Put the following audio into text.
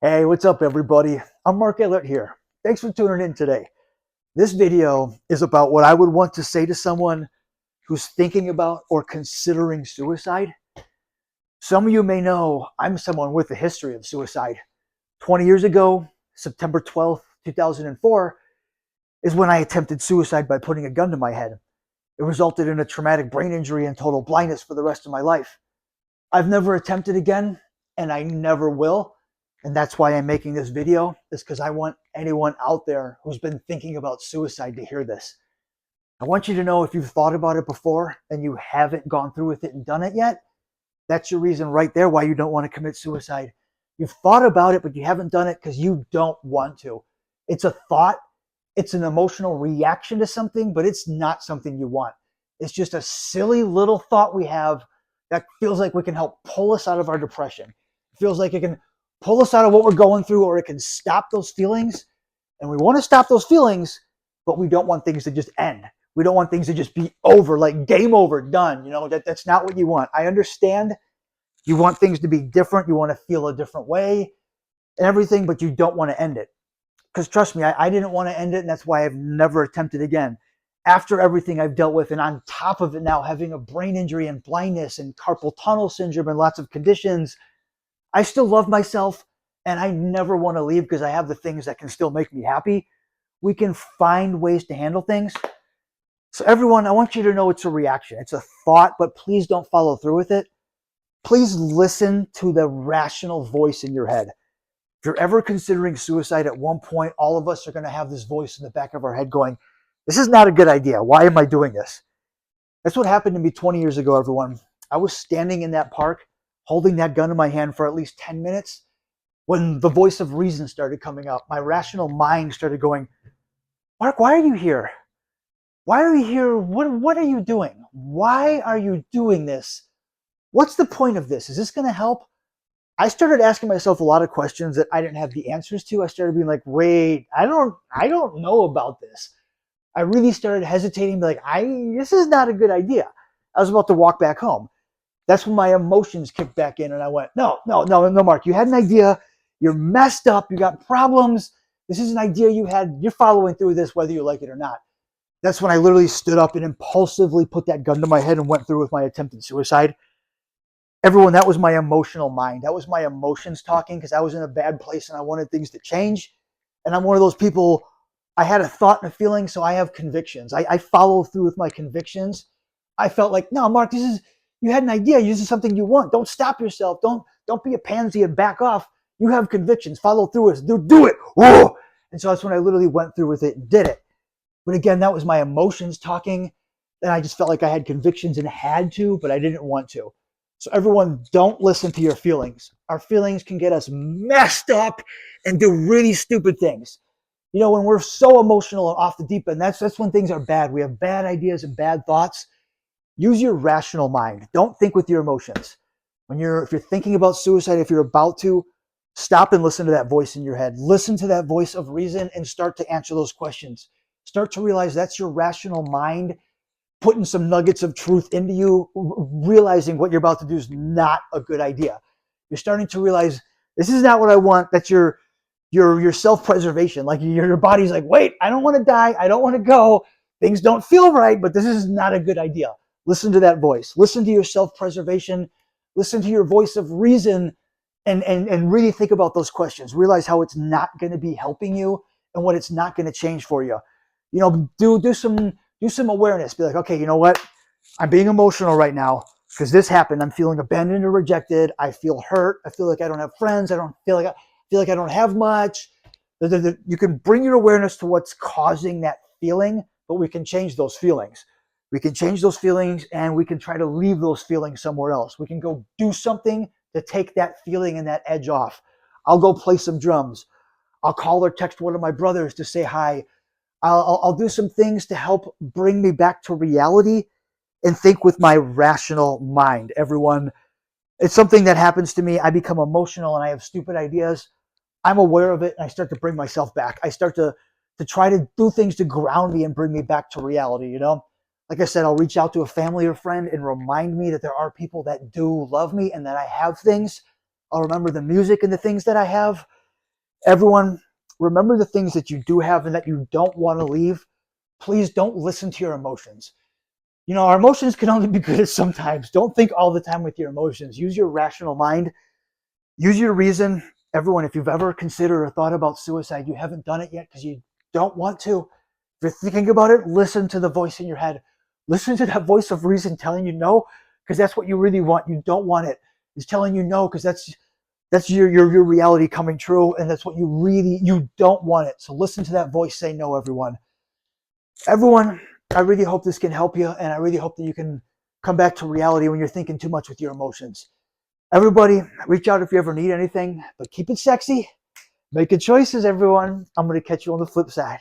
Hey, what's up, everybody? I'm Mark Ellert here. Thanks for tuning in today. This video is about what I would want to say to someone who's thinking about or considering suicide. Some of you may know I'm someone with a history of suicide. 20 years ago, September 12th, 2004, is when I attempted suicide by putting a gun to my head. It resulted in a traumatic brain injury and total blindness for the rest of my life. I've never attempted again, and I never will. And that's why I'm making this video, is because I want anyone out there who's been thinking about suicide to hear this. I want you to know if you've thought about it before and you haven't gone through with it and done it yet, that's your reason right there why you don't want to commit suicide. You've thought about it, but you haven't done it because you don't want to. It's a thought, it's an emotional reaction to something, but it's not something you want. It's just a silly little thought we have that feels like we can help pull us out of our depression. It feels like it can pull us out of what we're going through, or it can stop those feelings. And we want to stop those feelings, but we don't want things to just end. We don't want things to just be over, like game over, done. That's not what you want. I understand you want things to be different. You want to feel a different way and everything, but you don't want to end it. Because trust me, I didn't want to end it, and that's why I've never attempted again. After everything I've dealt with, and on top of it now, having a brain injury and blindness and carpal tunnel syndrome and lots of conditions, I still love myself, and I never want to leave because I have the things that can still make me happy. We can find ways to handle things. So everyone, I want you to know it's a reaction. It's a thought, but please don't follow through with it. Please listen to the rational voice in your head. If you're ever considering suicide, at one point, all of us are going to have this voice in the back of our head going, this is not a good idea. Why am I doing this? That's what happened to me 20 years ago, everyone. I was standing in that park holding that gun in my hand for at least 10 minutes when the voice of reason started coming up. My rational mind started going, Mark, why are you here? Why are you here? What are you doing? Why are you doing this? What's the point of this? Is this going to help? I started asking myself a lot of questions that I didn't have the answers to. I started being like, wait, I don't know about this. I really started hesitating, like, this is not a good idea. I was about to walk back home. That's when my emotions kicked back in, and I went, no, no, no, no, Mark, you had an idea. You're messed up. You got problems. This is an idea you had. You're following through with this, whether you like it or not. That's when I literally stood up and impulsively put that gun to my head and went through with my attempted suicide. Everyone, that was my emotional mind. That was my emotions talking, because I was in a bad place and I wanted things to change. And I'm one of those people, I had a thought and a feeling, so I have convictions. I follow through with my convictions. I felt like, no, Mark, you had an idea. This is something you want. Don't stop yourself. Don't be a pansy and back off. You have convictions. Follow through with it. Do it. Whoa. And so that's when I literally went through with it and did it. But again, that was my emotions talking. And I just felt like I had convictions and had to, but I didn't want to. So everyone, don't listen to your feelings. Our feelings can get us messed up and do really stupid things. When we're so emotional and off the deep end, that's when things are bad. We have bad ideas and bad thoughts. Use your rational mind. Don't think with your emotions. If you're thinking about suicide, if you're about to, stop and listen to that voice in your head. Listen to that voice of reason and start to answer those questions. Start to realize that's your rational mind putting some nuggets of truth into you, realizing what you're about to do is not a good idea. You're starting to realize this is not what I want. That's your self-preservation. Like your body's like, wait, I don't want to die. I don't want to go. Things don't feel right, but this is not a good idea. Listen to that voice. Listen to your self-preservation. Listen to your voice of reason, and really think about those questions. Realize how it's not going to be helping you and what it's not going to change for you. Do some awareness. Be like, okay, you know what? I'm being emotional right now because this happened. I'm feeling abandoned or rejected. I feel hurt. I feel like I don't have friends. I feel like I don't have much. You can bring your awareness to what's causing that feeling, but we can change those feelings. We can change those feelings, and we can try to leave those feelings somewhere else. We can go do something to take that feeling and that edge off. I'll go play some drums. I'll call or text one of my brothers to say hi. I'll do some things to help bring me back to reality and think with my rational mind. Everyone, it's something that happens to me. I become emotional and I have stupid ideas. I'm aware of it, and I start to bring myself back. I start to try to do things to ground me and bring me back to reality. Like I said, I'll reach out to a family or friend and remind me that there are people that do love me and that I have things. I'll remember the music and the things that I have. Everyone, remember the things that you do have and that you don't want to leave. Please don't listen to your emotions. Our emotions can only be good sometimes. Don't think all the time with your emotions. Use your rational mind. Use your reason. Everyone, if you've ever considered or thought about suicide, you haven't done it yet because you don't want to. If you're thinking about it, listen to the voice in your head. Listen to that voice of reason telling you no, because that's what you really want. You don't want it. It's telling you no because that's your reality coming true, and that's what you don't want it. So listen to that voice say no, everyone. Everyone, I really hope this can help you, and I really hope that you can come back to reality when you're thinking too much with your emotions. Everybody, reach out if you ever need anything, but keep it sexy. Make good choices, everyone. I'm going to catch you on the flip side.